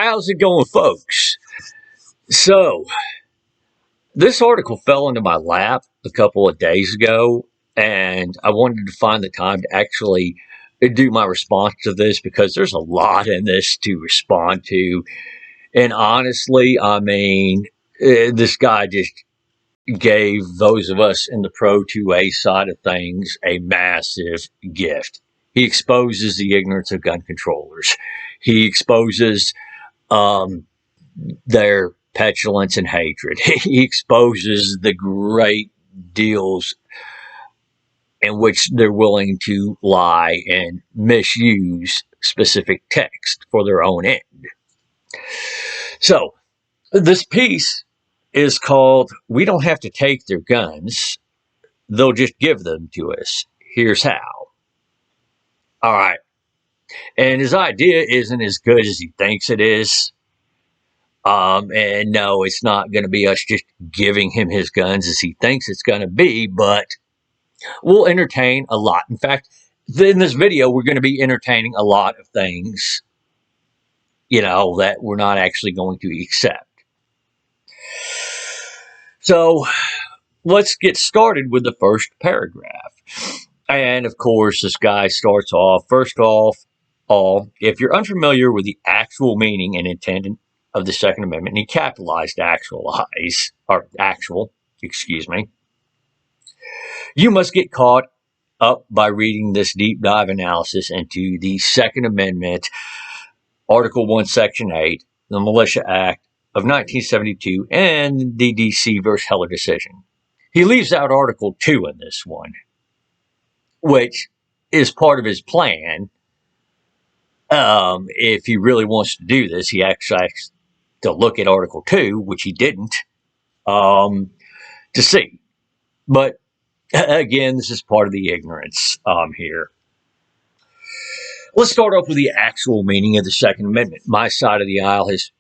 How's it going, folks? So, this article fell into my lap a couple of days ago, and I wanted to find the time to actually do my response to this because there's a lot in this to respond to. And honestly, I mean, this guy just gave those of us in the pro 2A side of things a massive gift. He exposes the ignorance of gun controllers. He exposes their petulance and hatred. He exposes the great deals in which they're willing to lie and misuse specific text for their own end. So, this piece is called "We Don't Have to Take Their Guns, They'll Just Give Them to Us. Here's How." All right. And his idea isn't as good as he thinks it is. And no, it's not going to be us just giving him his guns as he thinks it's going to be, but we'll entertain a lot. In fact, in this video, we're going to be entertaining a lot of things, that we're not actually going to accept. So let's get started with the first paragraph. And of course, this guy starts off, first off, if you're unfamiliar with the actual meaning and intent of the Second Amendment, and he capitalized actual, you must get caught up by reading this deep dive analysis into the Second Amendment, Article 1, Section 8, the Militia Act of 1972, and the D.C. versus Heller decision. He leaves out Article 2 in this one, which is part of his plan. If he really wants to do this, he actually has to look at Article 2, which he didn't, to see. But again, this is part of the ignorance here. Let's start off with the actual meaning of the Second Amendment. My side of the aisle has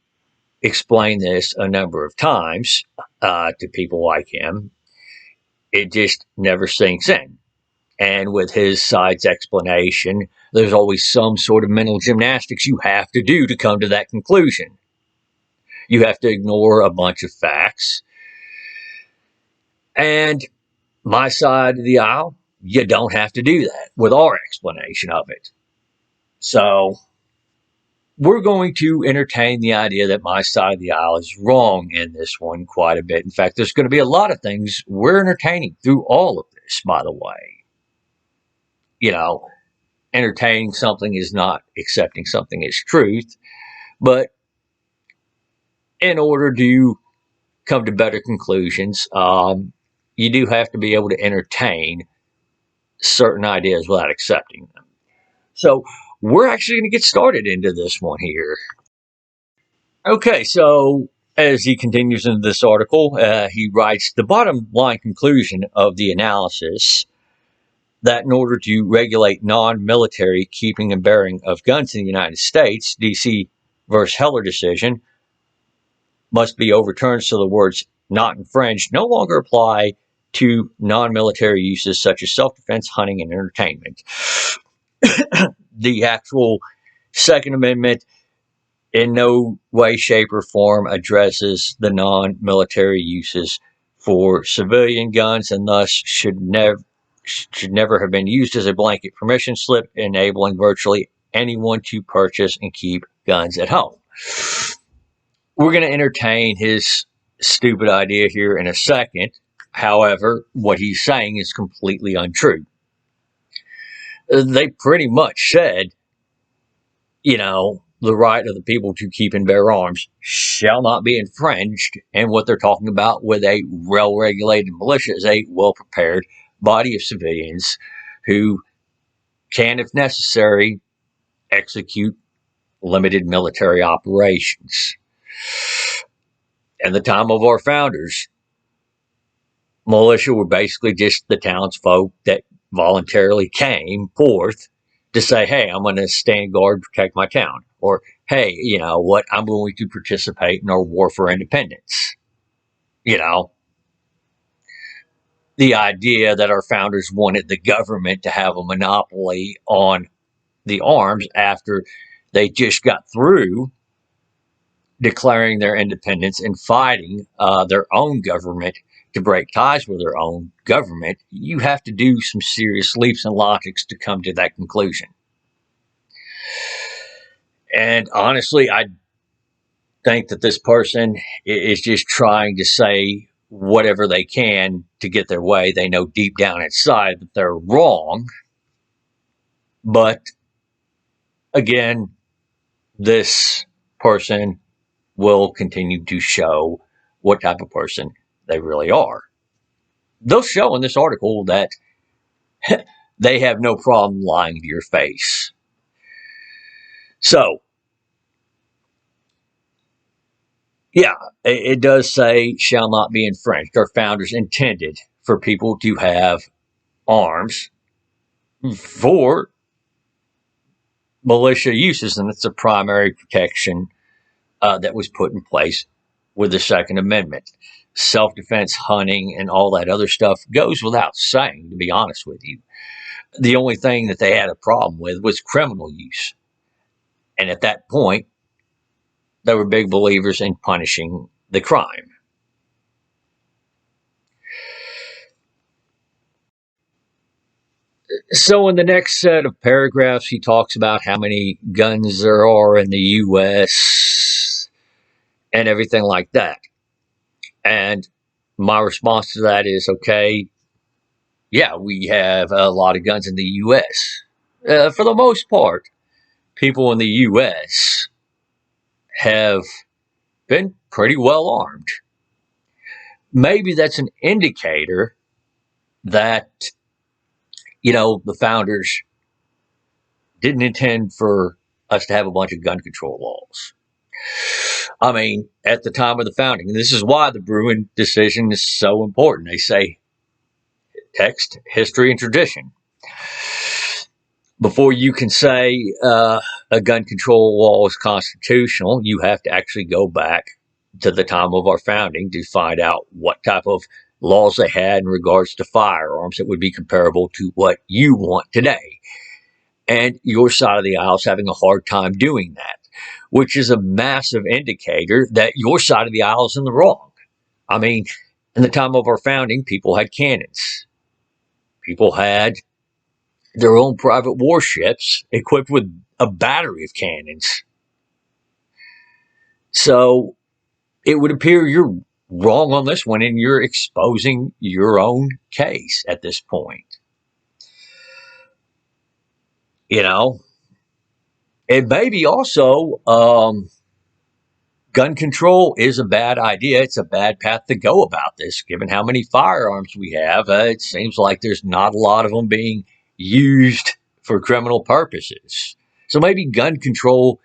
explained this a number of times to people like him. It just never sinks in. And with his side's explanation, there's always some sort of mental gymnastics you have to do to come to that conclusion. You have to ignore a bunch of facts. And my side of the aisle, you don't have to do that with our explanation of it. So we're going to entertain the idea that my side of the aisle is wrong in this one quite a bit. In fact, there's going to be a lot of things we're entertaining through all of this, by the way. Entertaining something is not accepting something as truth. But in order to come to better conclusions, you do have to be able to entertain certain ideas without accepting them. So we're actually going to get started into this one here. Okay, so as he continues into this article, he writes, the bottom line conclusion of the analysis that in order to regulate non-military keeping and bearing of guns in the United States, D.C. versus Heller decision must be overturned so the words not infringed no longer apply to non-military uses such as self-defense, hunting, and entertainment. The actual Second Amendment in no way, shape, or form addresses the non-military uses for civilian guns and thus should never have been used as a blanket permission slip enabling virtually anyone to purchase and keep guns at home. We're going to entertain his stupid idea here in a second. However, what he's saying is completely untrue. They pretty much said, the right of the people to keep and bear arms shall not be infringed. And what they're talking about with a well-regulated militia is a well-prepared body of civilians who can, if necessary, execute limited military operations. At the time of our founders, militia were basically just the townsfolk that voluntarily came forth to say, hey, I'm going to stand guard, protect my town. Or, hey, I'm going to participate in our war for independence. The idea that our founders wanted the government to have a monopoly on the arms after they just got through declaring their independence and fighting their own government to break ties with their own government, you have to do some serious leaps and logics to come to that conclusion. And honestly, I think that this person is just trying to say whatever they can to get their way. They know deep down inside that they're wrong. But again, this person will continue to show what type of person they really are. They'll show in this article that they have no problem lying to your face. So, yeah, it does say shall not be infringed. Our founders intended for people to have arms for militia uses, and it's a primary protection that was put in place with the Second Amendment. Self-defense, hunting, and all that other stuff goes without saying, to be honest with you. The only thing that they had a problem with was criminal use. And at that point, they were big believers in punishing the crime. So in the next set of paragraphs, he talks about how many guns there are in the U.S. and everything like that. And my response to that is, okay, yeah, we have a lot of guns in the U.S. For the most part, people in the U.S. have been pretty well armed. Maybe that's an indicator that, the founders didn't intend for us to have a bunch of gun control laws. I mean, at the time of the founding, and this is why the Bruin decision is so important. They say text, history, and tradition. Before you can say a gun control law is constitutional, you have to actually go back to the time of our founding to find out what type of laws they had in regards to firearms that would be comparable to what you want today. And your side of the aisle is having a hard time doing that, which is a massive indicator that your side of the aisle is in the wrong. I mean, in the time of our founding, people had cannons. People had their own private warships equipped with a battery of cannons. So it would appear you're wrong on this one, and you're exposing your own case at this point. And maybe also gun control is a bad idea. It's a bad path to go about this, given how many firearms we have. It seems like there's not a lot of them being used for criminal purposes. So maybe gun control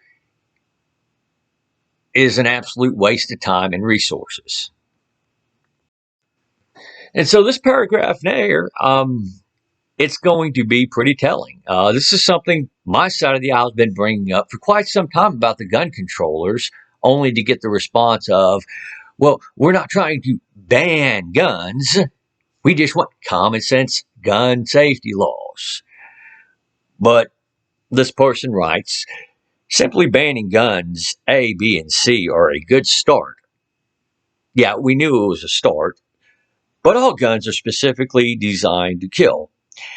is an absolute waste of time and resources. And so this paragraph there, it's going to be pretty telling. This is something my side of the aisle has been bringing up for quite some time about the gun controllers, only to get the response of, well, we're not trying to ban guns. We just want common sense gun safety laws. But this person writes, simply banning guns A, B, and C are a good start. Yeah, we knew it was a start, but all guns are specifically designed to kill.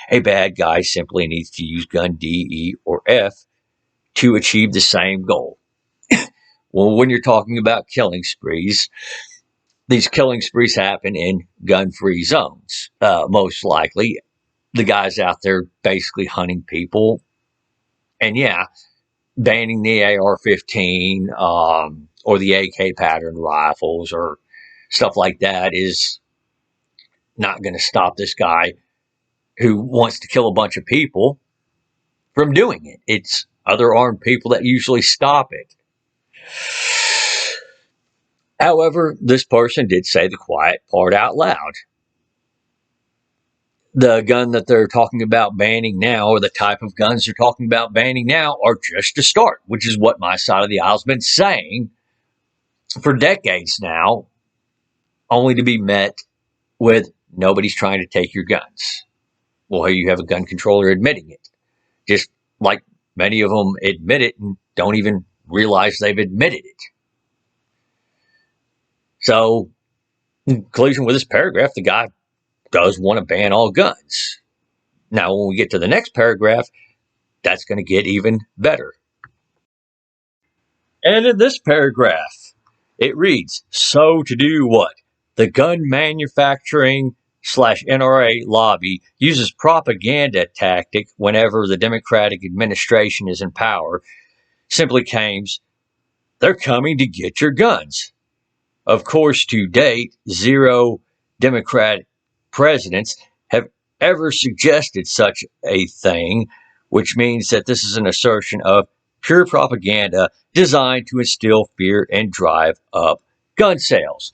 A bad guy simply needs to use gun D, E, or F to achieve the same goal. Well, when you're talking about killing sprees, these killing sprees happen in gun-free zones. Most likely, the guy's out there basically hunting people. And yeah, banning the AR-15 or the AK pattern rifles or stuff like that is not going to stop this guy who wants to kill a bunch of people from doing it. It's other armed people that usually stop it. However, this person did say the quiet part out loud. The gun that they're talking about banning now, or the type of guns they're talking about banning now, are just a start, which is what my side of the aisle's been saying for decades now, only to be met with nobody's trying to take your guns. Well, here you have a gun controller admitting it. Just like many of them admit it and don't even realize they've admitted it. So, in conclusion with this paragraph, the guy does want to ban all guns. Now, when we get to the next paragraph, that's going to get even better. And in this paragraph, it reads, so to do what? The gun manufacturing slash NRA lobby uses propaganda tactic whenever the Democratic administration is in power, simply claims they're coming to get your guns. Of course, to date, 0 Democratic presidents have ever suggested such a thing, which means that this is an assertion of pure propaganda designed to instill fear and drive up gun sales.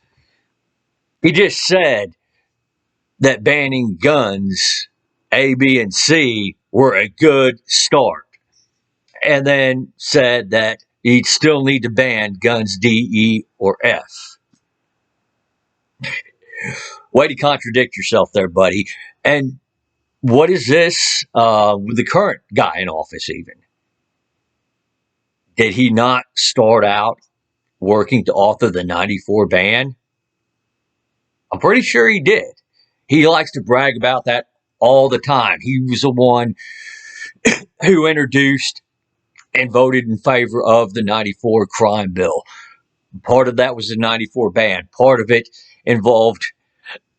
He just said that banning guns A, B, and C were a good start, and then said that you'd still need to ban guns D, E, or F. Way to contradict yourself there, buddy. And what is this with the current guy in office even? Did he not start out working to author the 94 ban? I'm pretty sure he did. He likes to brag about that all the time. He was the one who introduced and voted in favor of the 94 crime bill. Part of that was the 94 ban. Part of it involved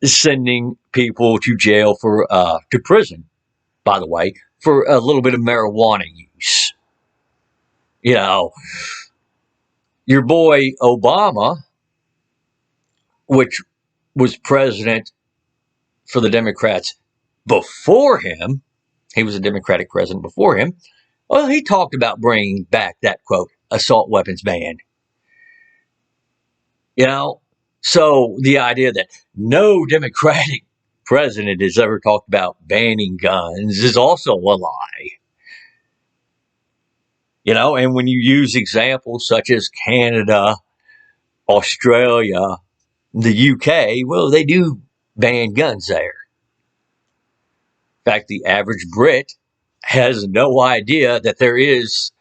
sending people to jail to prison, by the way, for a little bit of marijuana use. You know, your boy Obama, which was president for the Democrats before him, he was a Democratic president before him. Well, he talked about bringing back that, quote, assault weapons ban. You know, so the idea that no Democratic president has ever talked about banning guns is also a lie. You know, and when you use examples such as Canada, Australia, the UK, well, they do ban guns there. In fact, the average Brit has no idea that there is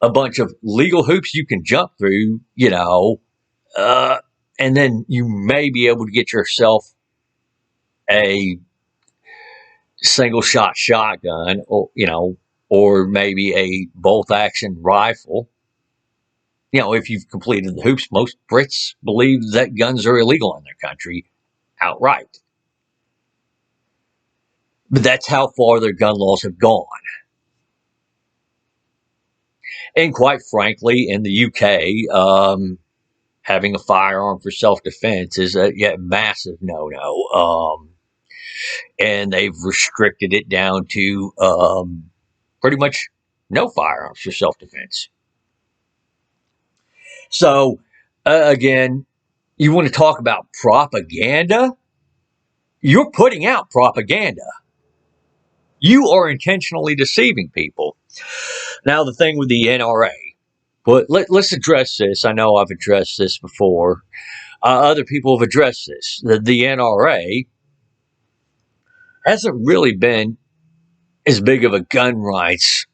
a bunch of legal hoops you can jump through, and then you may be able to get yourself a single shot shotgun, or maybe a bolt action rifle. If you've completed the hoops, most Brits believe that guns are illegal in their country outright. But that's how far their gun laws have gone. And quite frankly, in the UK, having a firearm for self-defense is a massive no-no. And they've restricted it down to pretty much no firearms for self-defense. So, again, you want to talk about propaganda? You're putting out propaganda. You are intentionally deceiving people. Now, the thing with the NRA, but let's address this. I know I've addressed this before. Other people have addressed this. The NRA hasn't really been as big of a gun rights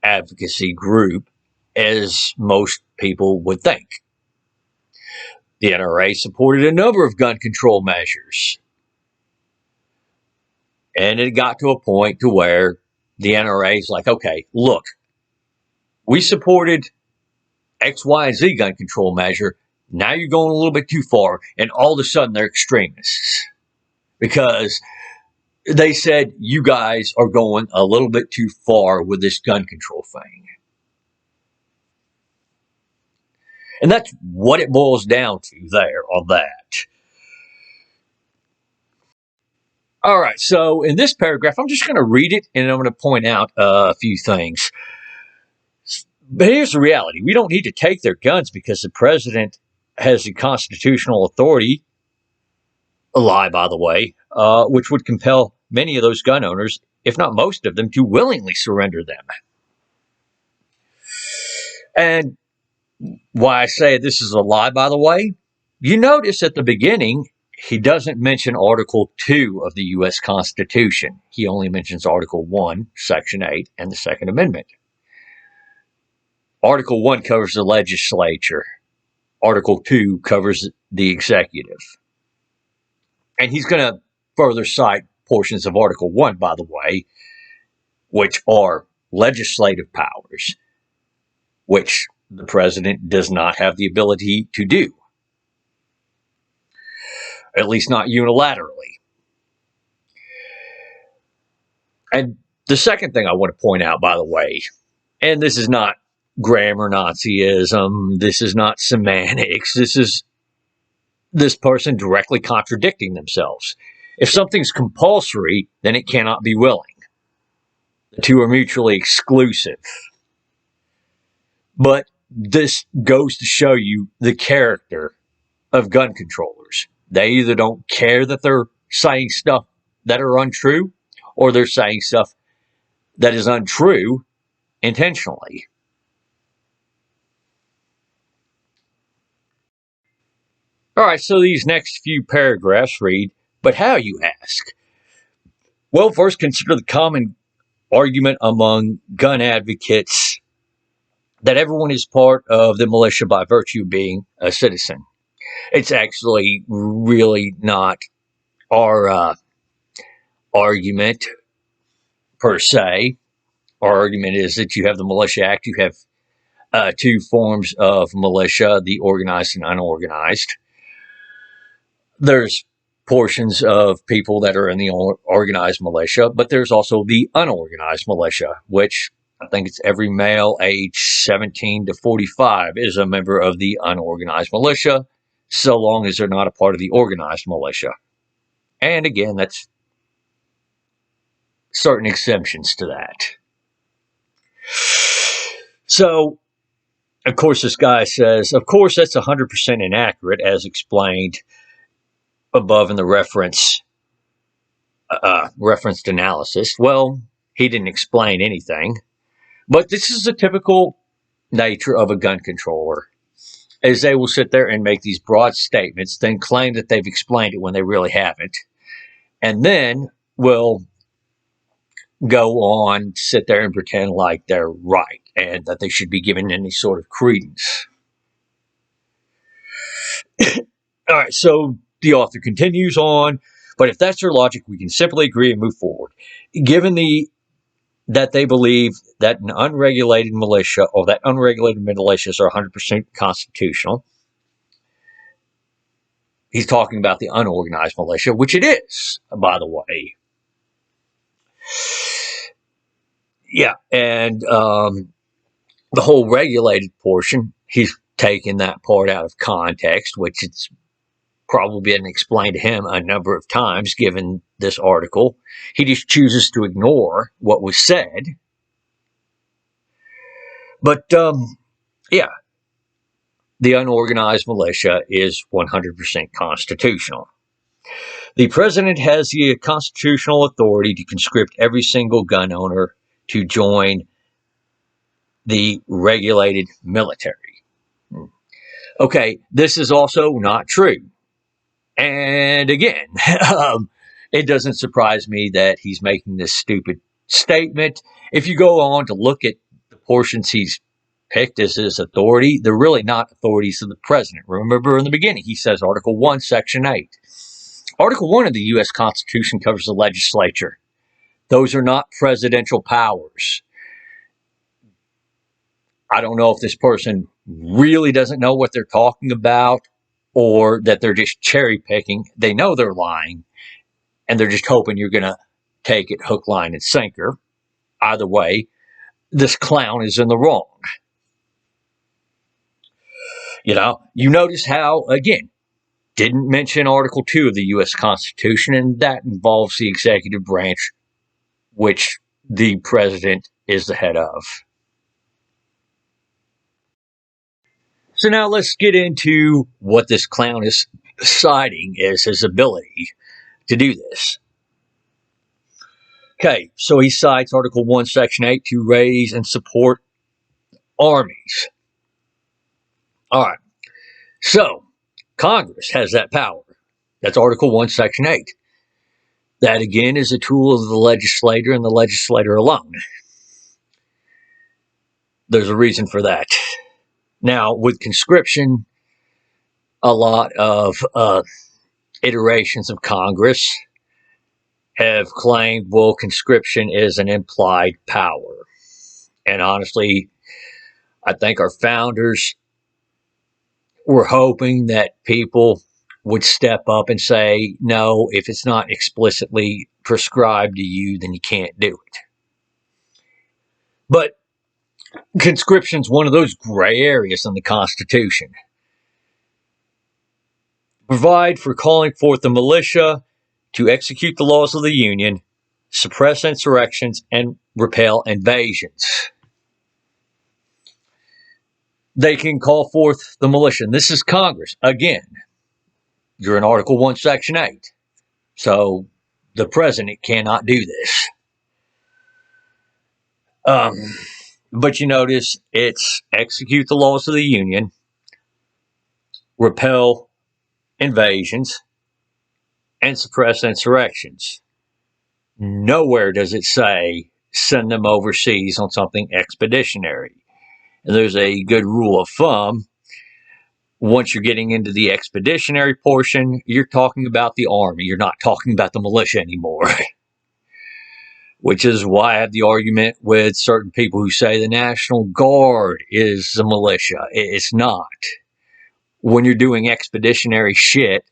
advocacy group as most people would think. The NRA supported a number of gun control measures. And it got to a point to where the NRA is like, okay, look, we supported X, Y, and Z gun control measure. Now you're going a little bit too far. And all of a sudden they're extremists. Because they said, you guys are going a little bit too far with this gun control thing. And that's what it boils down to there on that. All right, so in this paragraph, I'm just going to read it and I'm going to point out a few things. But here's the reality. We don't need to take their guns because the president has the constitutional authority, a lie, by the way, which would compel many of those gun owners, if not most of them, to willingly surrender them. And why I say this is a lie, by the way, you notice at the beginning, he doesn't mention Article 2 of the U.S. Constitution. He only mentions Article 1, Section 8, and the Second Amendment. Article 1 covers the legislature. Article 2 covers the executive. And he's going to further cite portions of Article 1, by the way, which are legislative powers, which the president does not have the ability to do, at least not unilaterally. And the second thing I want to point out, by the way, and this is not grammar Nazism, this is not semantics, this is this person directly contradicting themselves. If something's compulsory, then it cannot be willing. The two are mutually exclusive. But this goes to show you the character of gun controllers. They either don't care that they're saying stuff that are untrue, or they're saying stuff that is untrue intentionally. All right, so these next few paragraphs read, but how, you ask? Well, first consider the common argument among gun advocates that everyone is part of the militia by virtue of being a citizen. It's actually really not our argument per se. Our argument is that you have the Militia Act, you have two forms of militia, the organized and unorganized. There's portions of people that are in the organized militia, but there's also the unorganized militia, which I think it's every male age 17 to 45 is a member of the unorganized militia, so long as they're not a part of the organized militia. And again, that's certain exemptions to that. So, of course, this guy says, of course, that's 100% inaccurate, as explained above in the referenced analysis. Well, he didn't explain anything, but this is the typical nature of a gun controller, is they will sit there and make these broad statements, then claim that they've explained it when they really haven't, and then will go on, sit there and pretend like they're right and that they should be given any sort of credence. All right, so the author continues on, but if that's their logic, we can simply agree and move forward. Given that they believe that an unregulated militia or that unregulated militias are 100% constitutional, he's talking about the unorganized militia, which it is, by the way. Yeah, and the whole regulated portion, he's taken that part out of context, which it's probably been explained to him a number of times given this article. He just chooses to ignore what was said. But, yeah, the unorganized militia is 100% constitutional. The president has the constitutional authority to conscript every single gun owner to join the regulated military. Okay, this is also not true. And again, it doesn't surprise me that he's making this stupid statement. If you go on to look at the portions he's picked as his authority, they're really not authorities of the president. Remember in the beginning, he says Article 1, Section 8. Article 1 of the U.S. Constitution covers the legislature. Those are not presidential powers. I don't know if this person really doesn't know what they're talking about or that they're just cherry picking. They know they're lying and they're just hoping you're going to take it hook, line, and sinker. Either way, this clown is in the wrong. You notice how, again, didn't mention Article 2 of the U.S. Constitution, and that involves the executive branch, which the president is the head of. So now let's get into what this clown is citing as his ability to do this. Okay, so he cites Article 1, Section 8 to raise and support armies. All right, so Congress has that power. That's Article 1, Section 8. That, again, is a tool of the legislator and the legislator alone. There's a reason for that. Now, with conscription, a lot of iterations of Congress have claimed, well, conscription is an implied power. And honestly, I think our founders were hoping that people would step up and say, no, if it's not explicitly prescribed to you, then you can't do it. But conscription is one of those gray areas in the Constitution. Provide for calling forth the militia to execute the laws of the Union, suppress insurrections, and repel invasions. They can call forth the militia. And this is Congress. Again, you're in Article 1, Section 8. So the president cannot do this. But you notice it's execute the laws of the Union, repel invasions, and suppress insurrections. Nowhere does it say send them overseas on something expeditionary. And there's a good rule of thumb. Once you're getting into the expeditionary portion, you're talking about the army. You're not talking about the militia anymore. Which is why I have the argument with certain people who say the National Guard is the militia. It's not. When you're doing expeditionary shit,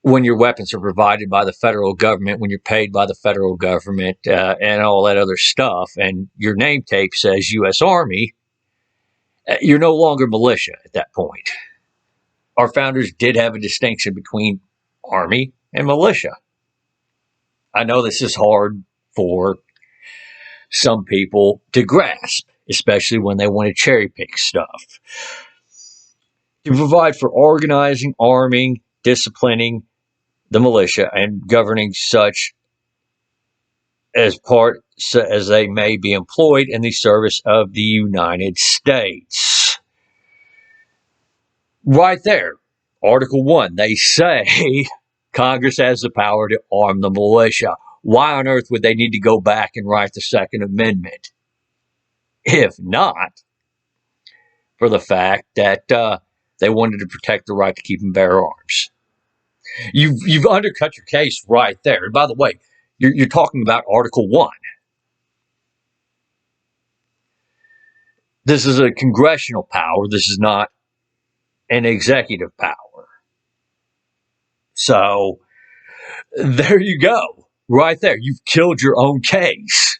when your weapons are provided by the federal government, when you're paid by the federal government, and all that other stuff, and your name tape says U.S. Army, you're no longer militia at that point. Our founders did have a distinction between army and militia. I know this is hard for some people to grasp, especially when they want to cherry pick stuff. To provide for organizing, arming, disciplining the militia, and governing such as part as they may be employed in the service of the United States. Right there, Article 1, they say Congress has the power to arm the militia. Why on earth would they need to go back and write the Second Amendment? If not for the fact that they wanted to protect the right to keep and bear arms. You've undercut your case right there. And by the way, you're talking about Article 1. This is a congressional power. This is not an executive power. So there you go. Right there. You've killed your own case.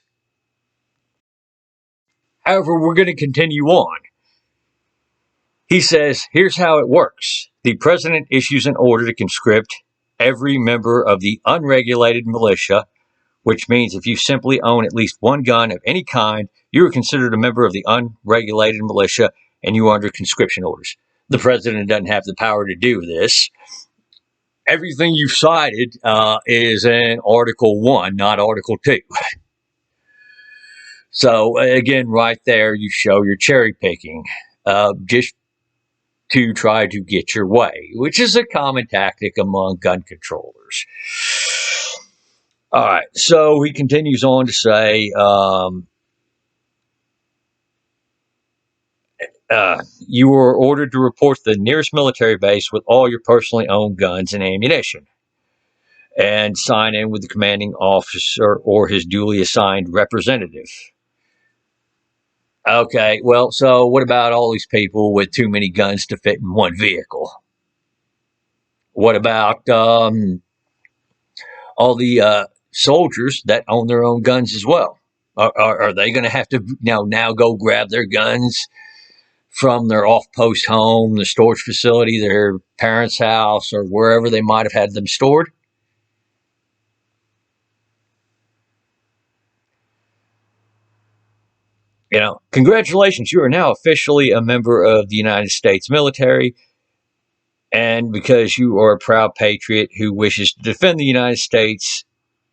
However, we're going to continue on. He says, here's how it works. The president issues an order to conscript every member of the unregulated militia, which means if you simply own at least one gun of any kind, you are considered a member of the unregulated militia and you are under conscription orders. The president doesn't have the power to do this. Everything you've cited is in Article 1, not Article 2. So, again, right there, you show your cherry picking. Just to try to get your way, which is a common tactic among gun controllers. All right, so he continues on to say, you were ordered to report to the nearest military base with all your personally owned guns and ammunition, and sign in with the commanding officer or his duly assigned representative. Okay, well, so what about all these people with too many guns to fit in one vehicle? What about all the soldiers that own their own guns as well? Are they going to have to now go grab their guns from their off-post home, the storage facility, their parents' house, or wherever they might have had them stored? Congratulations, you are now officially a member of the United States military. And because you are a proud patriot who wishes to defend the United States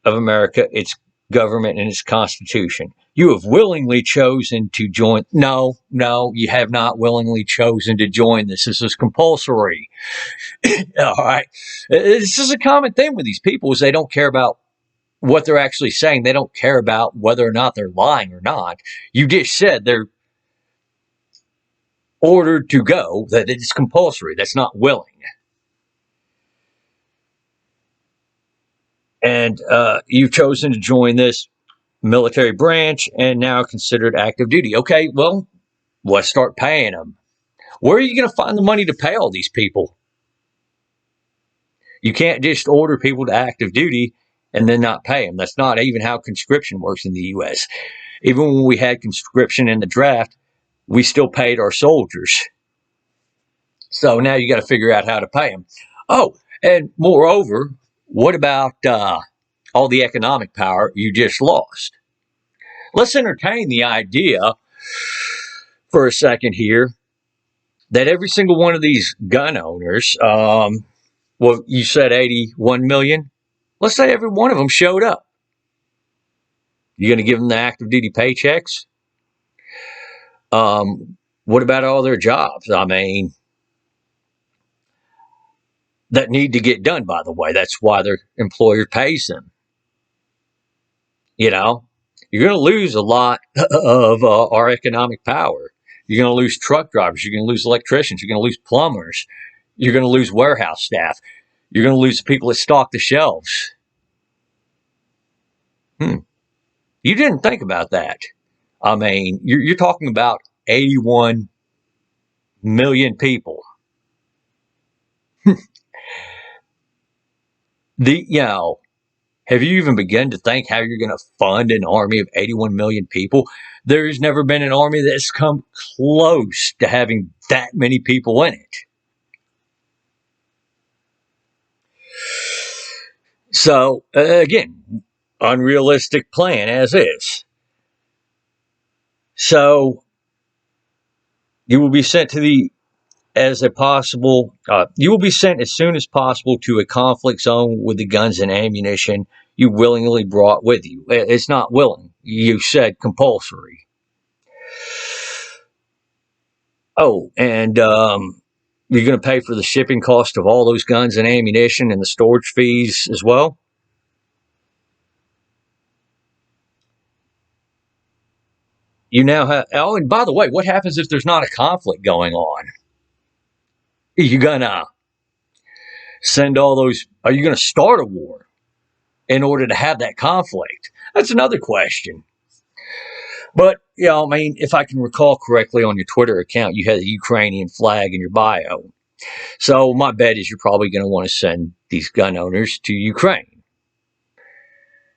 of America, its government, and its Constitution, you have willingly chosen to join. No, you have not willingly chosen to join this. This is compulsory. All right. This is a common thing with these people is they don't care about what they're actually saying. They don't care about whether or not they're lying or not. You just said they're ordered to go, that it's compulsory. That's not willing. And you've chosen to join this military branch and now considered active duty. Okay, well, let's start paying them. Where are you going to find the money to pay all these people? You can't just order people to active duty and then not pay them. That's not even how conscription works in the U.S. Even when we had conscription in the draft, we still paid our soldiers. So now you got to figure out how to pay them. Oh, and moreover, what about all the economic power you just lost? Let's entertain the idea for a second here that every single one of these gun owners, well, you said 81 million. Let's say every one of them showed up. You're going to give them the active duty paychecks? What about all their jobs? I mean, that need to get done, by the way. That's why their employer pays them. You know, you're going to lose a lot of our economic power. You're going to lose truck drivers. You're going to lose electricians. You're going to lose plumbers. You're going to lose warehouse staff. You're going to lose the people that stock the shelves. You didn't think about that. I mean, you're talking about 81 million people. Have you even begun to think how you're going to fund an army of 81 million people? There's never been an army that's come close to having that many people in it. So, again, unrealistic plan as is. So, you will be sent to the you will be sent as soon as possible to a conflict zone with the guns and ammunition you willingly brought with you. It's not willing. You said compulsory. Oh, and you're going to pay for the shipping cost of all those guns and ammunition and the storage fees as well. You now have. Oh, and by the way, what happens if there's not a conflict going on? Are you going to send all those? Are you going to start a war in order to have that conflict? That's another question. But, I mean, if I can recall correctly on your Twitter account, you had the Ukrainian flag in your bio. So my bet is you're probably going to want to send these gun owners to Ukraine.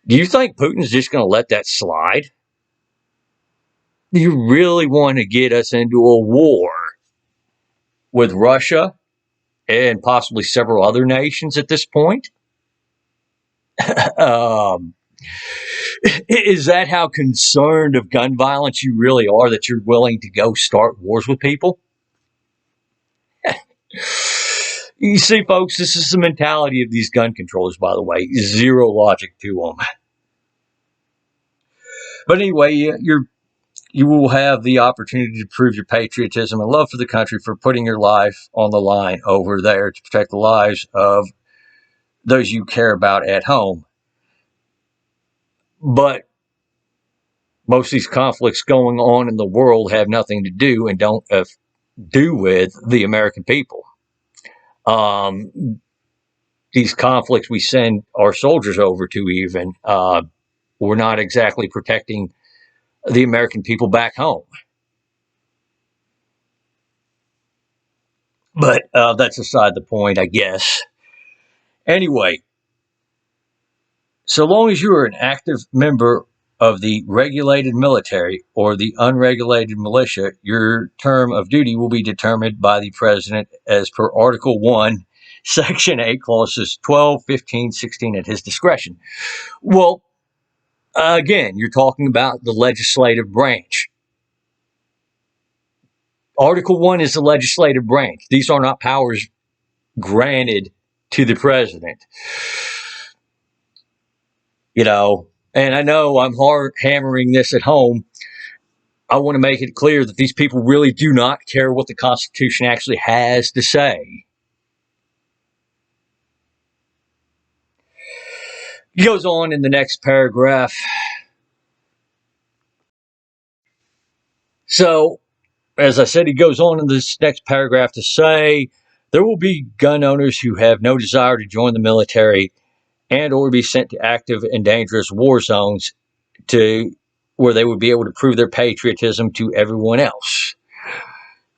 Do you think Putin's just going to let that slide? Do you really want to get us into a war with Russia and possibly several other nations at this point? Is that how concerned of gun violence you really are, that you're willing to go start wars with people? You see, folks, this is the mentality of these gun controllers, by the way. Zero logic to them. But anyway, you will have the opportunity to prove your patriotism and love for the country for putting your life on the line over there to protect the lives of those you care about at home. But most of these conflicts going on in the world have nothing to do and don't do with the American people. These conflicts we send our soldiers over to, even, we're not exactly protecting the American people back home. But that's aside the point, I guess. Anyway, so long as you are an active member of the regulated military or the unregulated militia, your term of duty will be determined by the president as per Article 1, Section 8, Clauses 12, 15, 16 at his discretion. Well, again, you're talking about the legislative branch. Article 1 is the legislative branch. These are not powers granted to the president. And I know I'm hard hammering this at home. I want to make it clear that these people really do not care what the Constitution actually has to say. He goes on in the next paragraph. So, as I said, he goes on in this next paragraph to say, there will be gun owners who have no desire to join the military and or be sent to active and dangerous war zones to where they would be able to prove their patriotism to everyone else.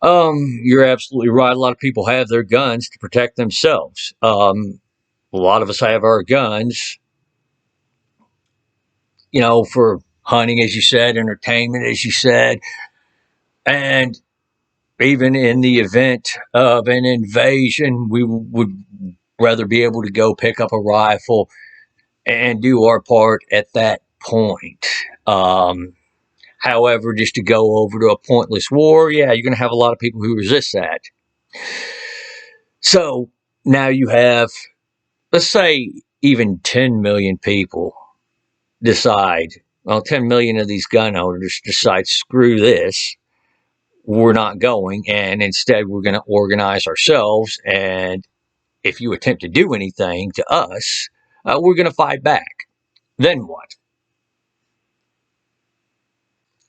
You're absolutely right. A lot of people have their guns to protect themselves. A lot of us have our guns, for hunting, as you said, entertainment, as you said, and even in the event of an invasion, we would rather be able to go pick up a rifle and do our part at that point. However, just to go over to a pointless war, yeah, you're going to have a lot of people who resist that. So now you have, let's say, even 10 million people decide, well, 10 million of these gun owners decide, screw this, we're not going, and instead we're going to organize ourselves, and if you attempt to do anything to us, we're going to fight back. Then what?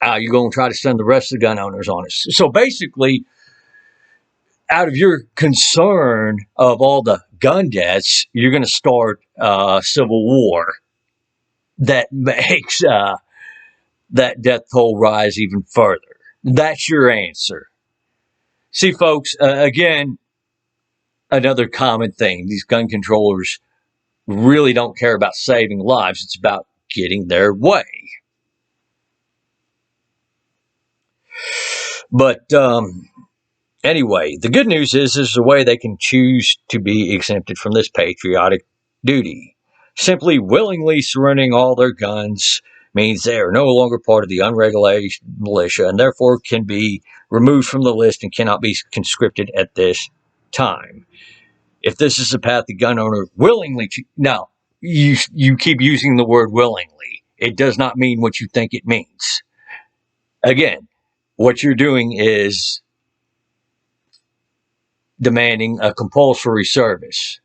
You're going to try to send the rest of the gun owners on us. So basically, out of your concern of all the gun deaths, you're going to start a civil war that makes that death toll rise even further. That's your answer. See, folks, again, another common thing. These gun controllers really don't care about saving lives. It's about getting their way. But anyway, the good news is there's a way they can choose to be exempted from this patriotic duty. Simply willingly surrendering all their guns means they are no longer part of the unregulated militia and therefore can be removed from the list and cannot be conscripted at this time. If this is the path the gun owner willingly now, you keep using the word willingly. It does not mean what you think it means. Again, what you're doing is demanding a compulsory service.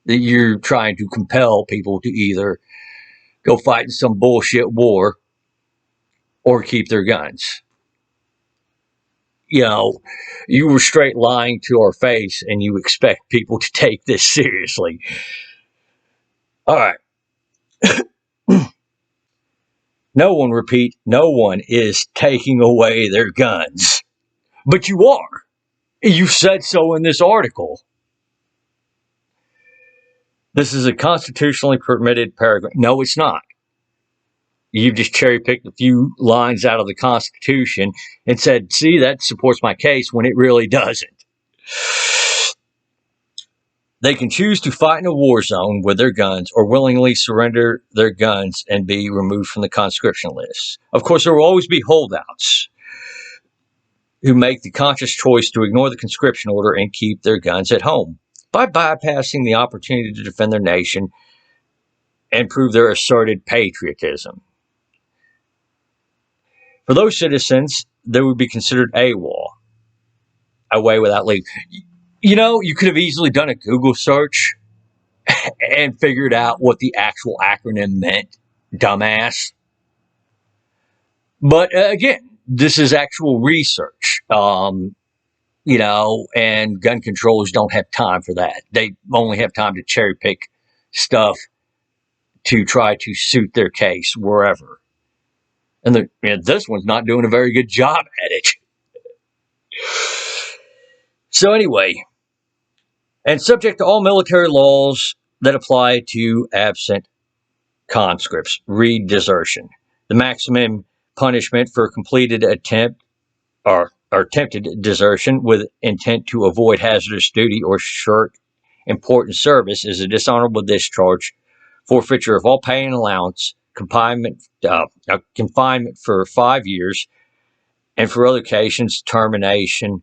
That you're trying to compel people to either go fight in some bullshit war or keep their guns. You were straight lying to our face and you expect people to take this seriously. All right. No one is taking away their guns. But you are. You said so in this article. This is a constitutionally permitted paragraph. No, it's not. You've just cherry picked a few lines out of the Constitution and said, see, that supports my case when it really doesn't. They can choose to fight in a war zone with their guns or willingly surrender their guns and be removed from the conscription list. Of course, there will always be holdouts who make the conscious choice to ignore the conscription order and keep their guns at home by bypassing the opportunity to defend their nation and prove their asserted patriotism. For those citizens, they would be considered AWOL, away without leave. You could have easily done a Google search and figured out what the actual acronym meant, dumbass. But again, this is actual research, and gun controllers don't have time for that. They only have time to cherry pick stuff to try to suit their case wherever. And this one's not doing a very good job at it. So anyway, and subject to all military laws that apply to absent conscripts, read desertion. The maximum punishment for completed attempt or attempted desertion with intent to avoid hazardous duty or shirk important service is a dishonorable discharge, forfeiture of all pay and allowance, confinement for 5 years, and for other occasions, termination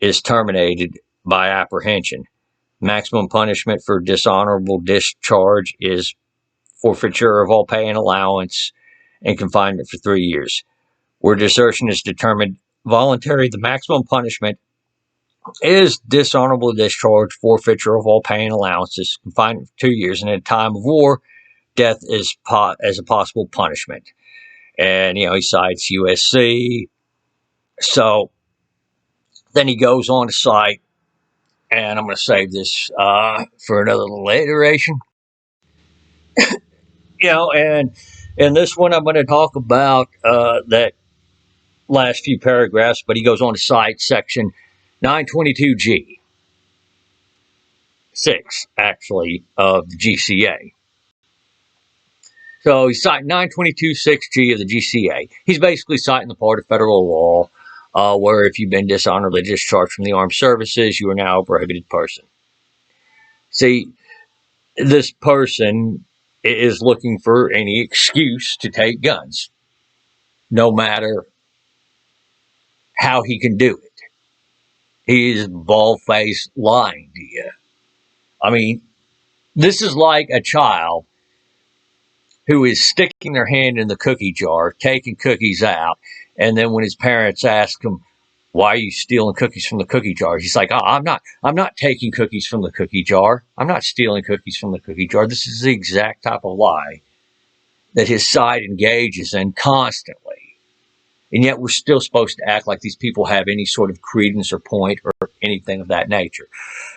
is terminated by apprehension. Maximum punishment for dishonorable discharge is forfeiture of all pay and allowance and confinement for 3 years. Where desertion is determined voluntary, the maximum punishment is dishonorable discharge, forfeiture of all pay and allowances, confinement for 2 years, and in a time of war, death is as a possible punishment. And, he cites USC. So, Then he goes on to cite, and I'm going to save this for another little iteration. And in this one, I'm going to talk about that last few paragraphs, but he goes on to cite section 922G, 6, actually, of the GCA. So he's citing 922.6G of the GCA. He's basically citing the part of federal law where if you've been dishonorably discharged from the armed services, you are now a prohibited person. See, this person is looking for any excuse to take guns, no matter how he can do it. He's bald-faced lying to you. I mean, this is like a child who is sticking their hand in the cookie jar, taking cookies out, and then when his parents ask him, "Why are you stealing cookies from the cookie jar?" He's like, I'm not taking cookies from the cookie jar. I'm not stealing cookies from the cookie jar. This is the exact type of lie that his side engages in constantly. And yet we're still supposed to act like these people have any sort of credence or point or anything of that nature.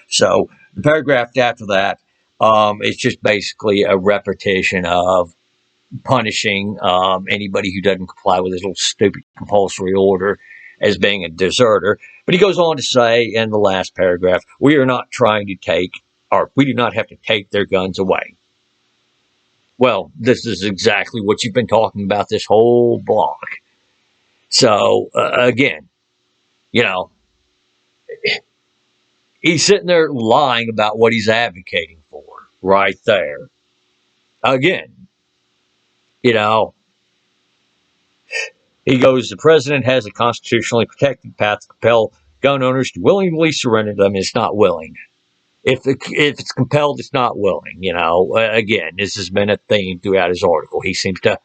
So the paragraph after that, it's just basically a repetition of punishing anybody who doesn't comply with his little stupid compulsory order as being a deserter. But he goes on to say in the last paragraph, we are not trying to take, or we do not have to take their guns away. Well, this is exactly what you've been talking about this whole block. So, again, he's sitting there lying about what he's advocating for right there. Again, he goes, the president has a constitutionally protected path to compel gun owners to willingly surrender them. It's not willing. If it's compelled, it's not willing. Again, this has been a theme throughout his article. He seems to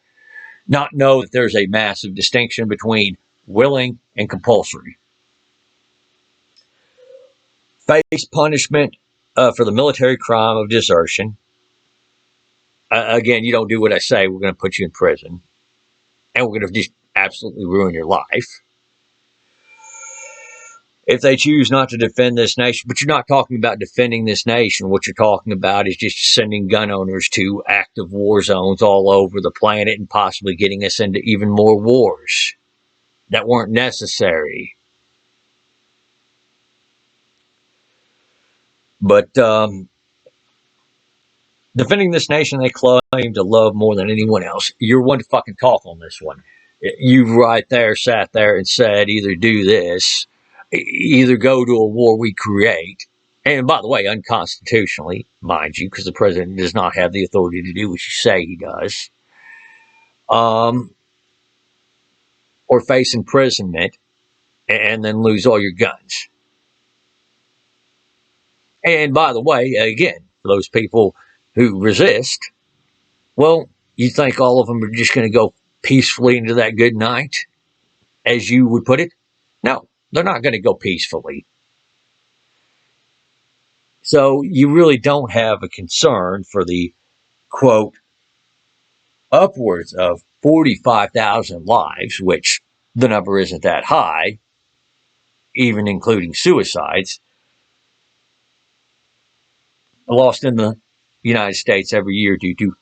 not know that there's a massive distinction between willing and compulsory. Face punishment for the military crime of desertion. Again, you don't do what I say, we're going to put you in prison. And we're going to just absolutely ruin your life. If they choose not to defend this nation, but you're not talking about defending this nation. What you're talking about is just sending gun owners to active war zones all over the planet and possibly getting us into even more wars that weren't necessary. But defending this nation they claim to love more than anyone else. You're one to fucking talk on this one. You right there sat there and said either do this, either go to a war we create, and by the way, unconstitutionally, mind you, because the president does not have the authority to do what you say he does, or face imprisonment and then lose all your guns. And by the way, again, for those people who resist, well, you think all of them are just going to go peacefully into that good night, as you would put it? No, they're not going to go peacefully. So you really don't have a concern for the, quote, upwards of 45,000 lives, which the number isn't that high, even including suicides, lost in the United States every year due to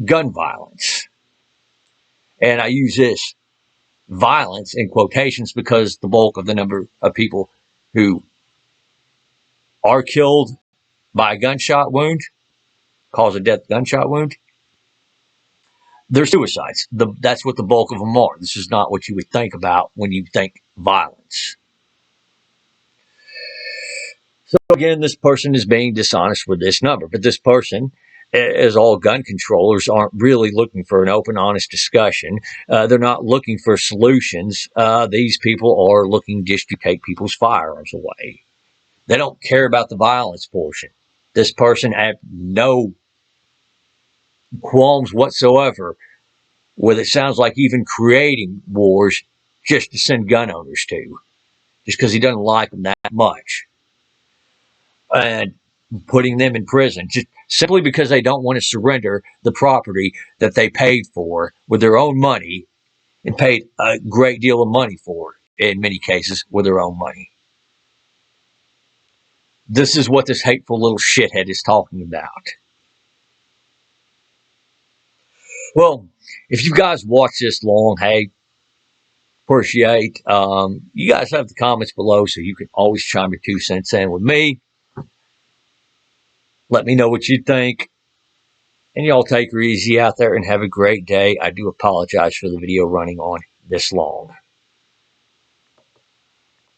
gun violence. And I use this violence in quotations because the bulk of the number of people who are killed by a gunshot wound, cause of death gunshot wound, they're suicides. That's what the bulk of them are. This is not what you would think about when you think violence. So again, this person is being dishonest with this number. But this person, as all gun controllers, aren't really looking for an open, honest discussion. They're not looking for solutions. These people are looking just to take people's firearms away. They don't care about the violence portion. This person had no qualms whatsoever with it sounds like even creating wars just to send gun owners to, just because he doesn't like them that much. And putting them in prison just simply because they don't want to surrender the property that they paid for with their own money and paid a great deal of money for, in many cases, with their own money. this is what this hateful little shithead is talking about. Well, if you guys watch this long, hey, appreciate. You guys have the comments below, so you can always chime your 2 cents in with me. Let me know what you think. And y'all take her easy out there and have a great day. I do apologize for the video running on this long.